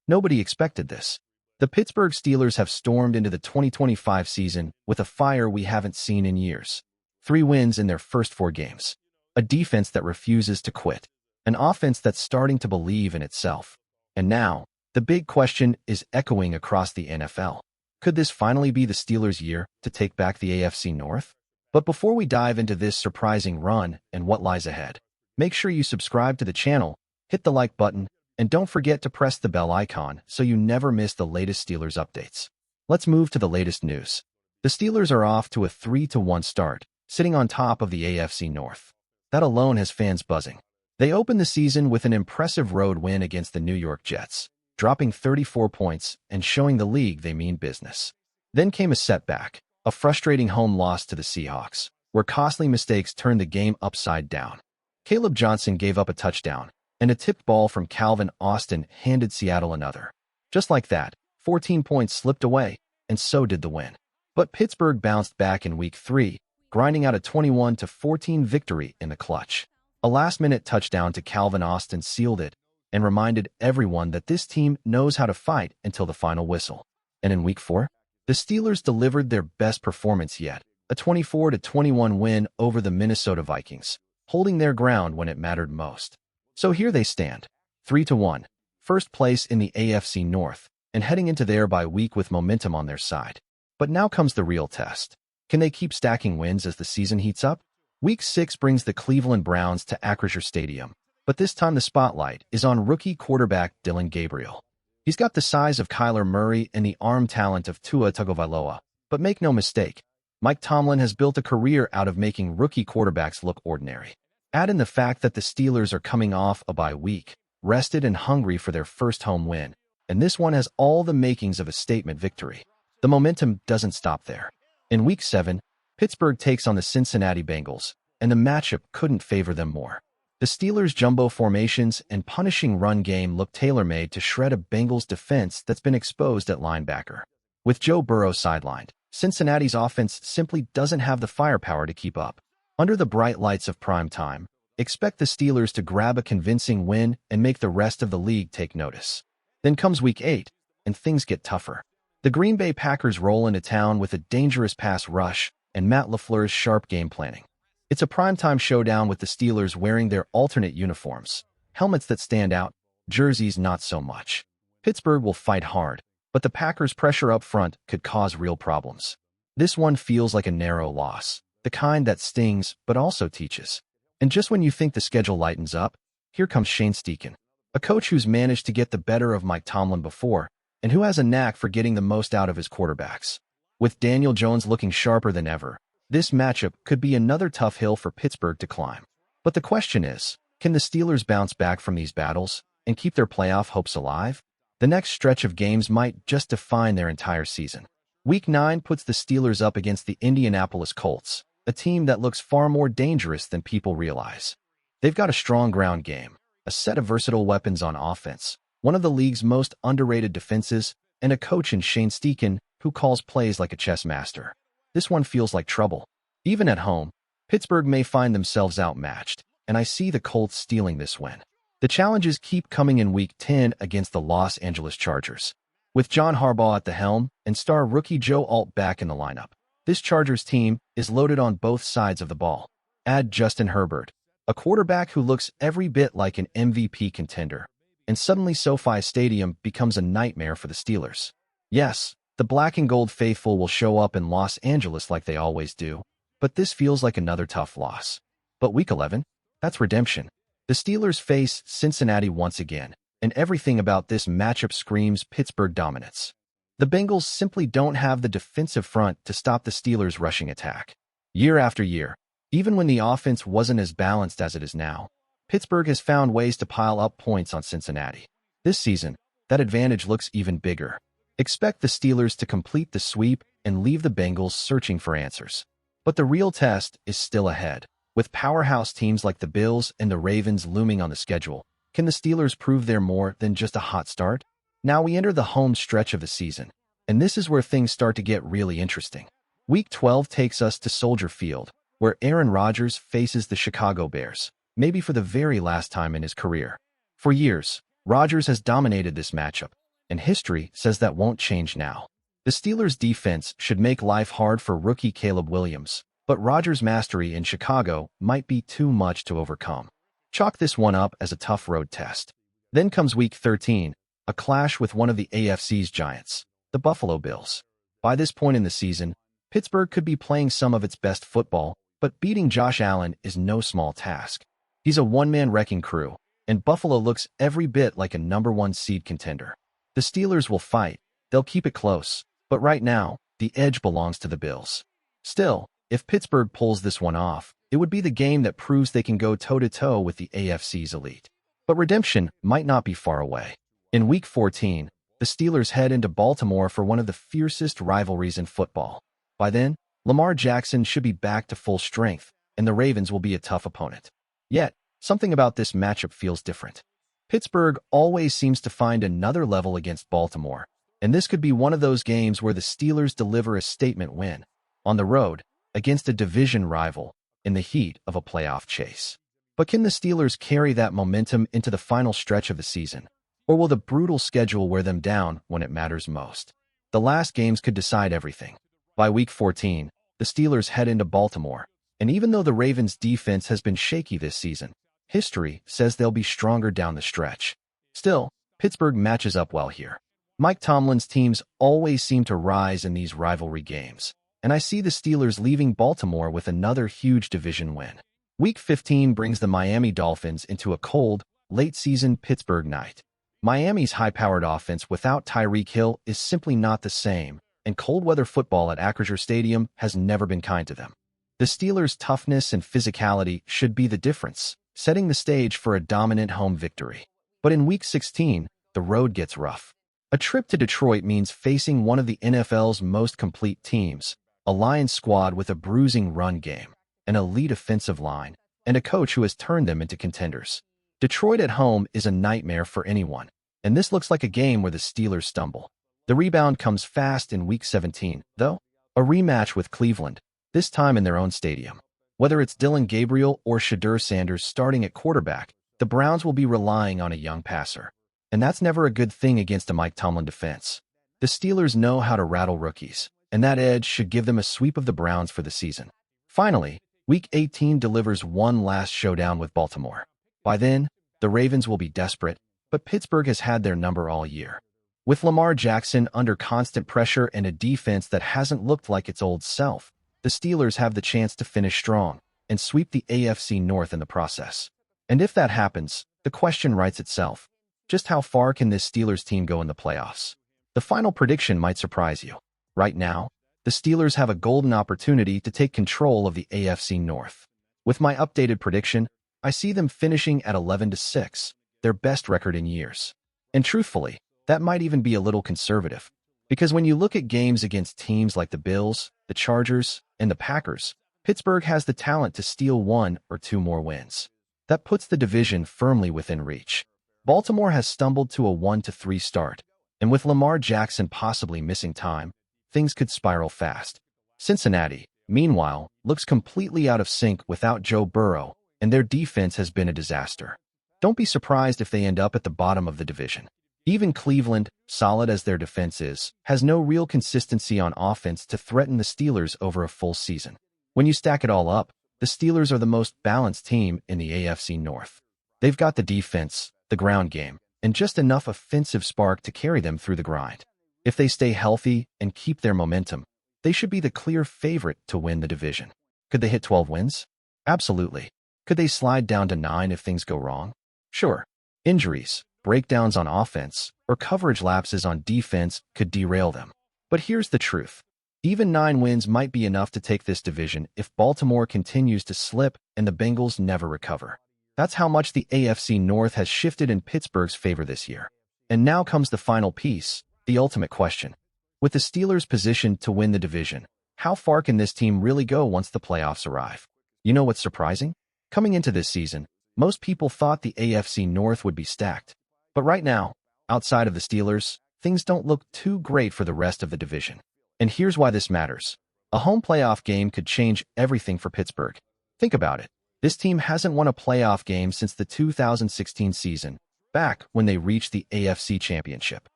Nobody expected this. The Pittsburgh Steelers have stormed into the 2025 season with a fire we haven't seen in years. 3 wins in their first 4 games. A defense that refuses to quit. An offense that's starting to believe in itself. And now, the big question is echoing across the NFL. Could this finally be the Steelers' year to take back the AFC North? But before we dive into this surprising run and what lies ahead, make sure you subscribe to the channel, hit the like button, and don't forget to press the bell icon so you never miss the latest Steelers updates. Let's move to the latest news. The Steelers are off to a 3-1 start, sitting on top of the AFC North. That alone has fans buzzing. They opened the season with an impressive road win against the New York Jets, dropping 34 points and showing the league they mean business. Then came a setback, a frustrating home loss to the Seahawks, where costly mistakes turned the game upside down. Caleb Johnson gave up a touchdown, and a tipped ball from Calvin Austin handed Seattle another. Just like that, 14 points slipped away, and so did the win. But Pittsburgh bounced back in Week 3, grinding out a 21-14 victory in the clutch. A last-minute touchdown to Calvin Austin sealed it and reminded everyone that this team knows how to fight until the final whistle. And in Week 4, the Steelers delivered their best performance yet, a 24-21 win over the Minnesota Vikings, holding their ground when it mattered most. So here they stand, 3-1, first place in the AFC North, and heading into their bye week with momentum on their side. But now comes the real test. Can they keep stacking wins as the season heats up? Week 6 brings the Cleveland Browns to Acrisure Stadium, but this time the spotlight is on rookie quarterback Dillon Gabriel. He's got the size of Kyler Murray and the arm talent of Tua Tagovailoa, but make no mistake, Mike Tomlin has built a career out of making rookie quarterbacks look ordinary. Add in the fact that the Steelers are coming off a bye week, rested and hungry for their first home win, and this one has all the makings of a statement victory. The momentum doesn't stop there. In Week 7, Pittsburgh takes on the Cincinnati Bengals, and the matchup couldn't favor them more. The Steelers' jumbo formations and punishing run game look tailor-made to shred a Bengals defense that's been exposed at linebacker. With Joe Burrow sidelined, Cincinnati's offense simply doesn't have the firepower to keep up. Under the bright lights of prime time, expect the Steelers to grab a convincing win and make the rest of the league take notice. Then comes Week 8, and things get tougher. The Green Bay Packers roll into town with a dangerous pass rush and Matt LaFleur's sharp game planning. It's a primetime showdown with the Steelers wearing their alternate uniforms, helmets that stand out, jerseys not so much. Pittsburgh will fight hard, but the Packers' pressure up front could cause real problems. This one feels like a narrow loss, the kind that stings but also teaches. And just when you think the schedule lightens up, here comes Shane Steichen, a coach who's managed to get the better of Mike Tomlin before and who has a knack for getting the most out of his quarterbacks. With Daniel Jones looking sharper than ever, this matchup could be another tough hill for Pittsburgh to climb. But the question is, can the Steelers bounce back from these battles and keep their playoff hopes alive? The next stretch of games might just define their entire season. Week 9 puts the Steelers up against the Indianapolis Colts, a team that looks far more dangerous than people realize. They've got a strong ground game, a set of versatile weapons on offense, one of the league's most underrated defenses, and a coach in Shane Steichen who calls plays like a chess master. This one feels like trouble. Even at home, Pittsburgh may find themselves outmatched, and I see the Colts stealing this win. The challenges keep coming in Week 10 against the Los Angeles Chargers. With John Harbaugh at the helm and star rookie Joe Alt back in the lineup, this Chargers team is loaded on both sides of the ball. Add Justin Herbert, a quarterback who looks every bit like an MVP contender, and suddenly SoFi Stadium becomes a nightmare for the Steelers. Yes, the black and gold faithful will show up in Los Angeles like they always do, but this feels like another tough loss. But Week 11? That's redemption. The Steelers face Cincinnati once again, and everything about this matchup screams Pittsburgh dominance. The Bengals simply don't have the defensive front to stop the Steelers' rushing attack. Year after year, even when the offense wasn't as balanced as it is now, Pittsburgh has found ways to pile up points on Cincinnati. This season, that advantage looks even bigger. Expect the Steelers to complete the sweep and leave the Bengals searching for answers. But the real test is still ahead. With powerhouse teams like the Bills and the Ravens looming on the schedule, can the Steelers prove they're more than just a hot start? Now we enter the home stretch of the season, and this is where things start to get really interesting. Week 12 takes us to Soldier Field, where Aaron Rodgers faces the Chicago Bears, maybe for the very last time in his career. For years, Rodgers has dominated this matchup, and history says that won't change now. The Steelers' defense should make life hard for rookie Caleb Williams, but Rodgers' mastery in Chicago might be too much to overcome. Chalk this one up as a tough road test. Then comes Week 13, a clash with one of the AFC's giants, the Buffalo Bills. By this point in the season, Pittsburgh could be playing some of its best football, but beating Josh Allen is no small task. He's a one-man wrecking crew, and Buffalo looks every bit like a #1 seed contender. The Steelers will fight, they'll keep it close, but right now, the edge belongs to the Bills. Still, if Pittsburgh pulls this one off, it would be the game that proves they can go toe-to-toe with the AFC's elite. But redemption might not be far away. In Week 14, the Steelers head into Baltimore for one of the fiercest rivalries in football. By then, Lamar Jackson should be back to full strength, and the Ravens will be a tough opponent. Yet, something about this matchup feels different. Pittsburgh always seems to find another level against Baltimore, and this could be one of those games where the Steelers deliver a statement win, on the road, against a division rival, in the heat of a playoff chase. But can the Steelers carry that momentum into the final stretch of the season? Or will the brutal schedule wear them down when it matters most? The last games could decide everything. By Week 14, the Steelers head into Baltimore, and even though the Ravens' defense has been shaky this season, history says they'll be stronger down the stretch. Still, Pittsburgh matches up well here. Mike Tomlin's teams always seem to rise in these rivalry games, and I see the Steelers leaving Baltimore with another huge division win. Week 15 brings the Miami Dolphins into a cold, late-season Pittsburgh night. Miami's high-powered offense without Tyreek Hill is simply not the same, and cold-weather football at Acrisure Stadium has never been kind to them. The Steelers' toughness and physicality should be the difference, setting the stage for a dominant home victory. But in Week 16, the road gets rough. A trip to Detroit means facing one of the NFL's most complete teams, a Lions squad with a bruising run game, an elite offensive line, and a coach who has turned them into contenders. Detroit at home is a nightmare for anyone, and this looks like a game where the Steelers stumble. The rebound comes fast in Week 17, though, a rematch with Cleveland, this time in their own stadium. Whether it's Dylan Gabriel or Shadur Sanders starting at quarterback, the Browns will be relying on a young passer. And that's never a good thing against a Mike Tomlin defense. The Steelers know how to rattle rookies, and that edge should give them a sweep of the Browns for the season. Finally, Week 18 delivers one last showdown with Baltimore. By then, the Ravens will be desperate, but Pittsburgh has had their number all year. With Lamar Jackson under constant pressure and a defense that hasn't looked like its old self, the Steelers have the chance to finish strong and sweep the AFC North in the process. And if that happens, the question writes itself. Just how far can this Steelers team go in the playoffs? The final prediction might surprise you. Right now, the Steelers have a golden opportunity to take control of the AFC North. With my updated prediction, I see them finishing at 11-6, their best record in years. And truthfully, that might even be a little conservative. Because when you look at games against teams like the Bills, the Chargers, and the Packers, Pittsburgh has the talent to steal one or two more wins. That puts the division firmly within reach. Baltimore has stumbled to a 1-3 start, and with Lamar Jackson possibly missing time, things could spiral fast. Cincinnati, meanwhile, looks completely out of sync without Joe Burrow, and their defense has been a disaster. Don't be surprised if they end up at the bottom of the division. Even Cleveland, solid as their defense is, has no real consistency on offense to threaten the Steelers over a full season. When you stack it all up, the Steelers are the most balanced team in the AFC North. They've got the defense, the ground game, and just enough offensive spark to carry them through the grind. If they stay healthy and keep their momentum, they should be the clear favorite to win the division. Could they hit 12 wins? Absolutely. Could they slide down to 9 if things go wrong? Sure. Injuries, breakdowns on offense, or coverage lapses on defense could derail them. But here's the truth. Even 9 wins might be enough to take this division if Baltimore continues to slip and the Bengals never recover. That's how much the AFC North has shifted in Pittsburgh's favor this year. And now comes the final piece, the ultimate question. With the Steelers positioned to win the division, how far can this team really go once the playoffs arrive? You know what's surprising? Coming into this season, most people thought the AFC North would be stacked. But right now, outside of the Steelers, things don't look too great for the rest of the division. And here's why this matters. A home playoff game could change everything for Pittsburgh. Think about it. This team hasn't won a playoff game since the 2016 season, back when they reached the AFC Championship.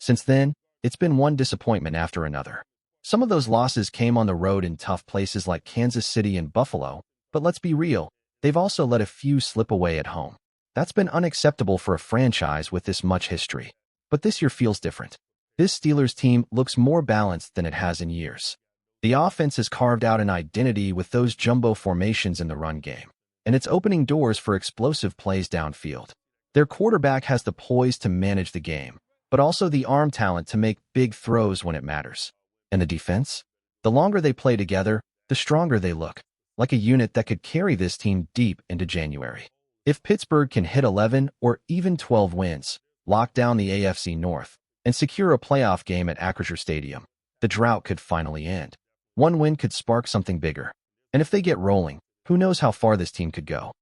Since then, it's been one disappointment after another. Some of those losses came on the road in tough places like Kansas City and Buffalo, but let's be real, they've also let a few slip away at home. That's been unacceptable for a franchise with this much history. But this year feels different. This Steelers team looks more balanced than it has in years. The offense has carved out an identity with those jumbo formations in the run game, and it's opening doors for explosive plays downfield. Their quarterback has the poise to manage the game, but also the arm talent to make big throws when it matters. And the defense? The longer they play together, the stronger they look, like a unit that could carry this team deep into January. If Pittsburgh can hit 11 or even 12 wins, lock down the AFC North, and secure a playoff game at Acrisure Stadium, the drought could finally end. One win could spark something bigger. And if they get rolling, who knows how far this team could go.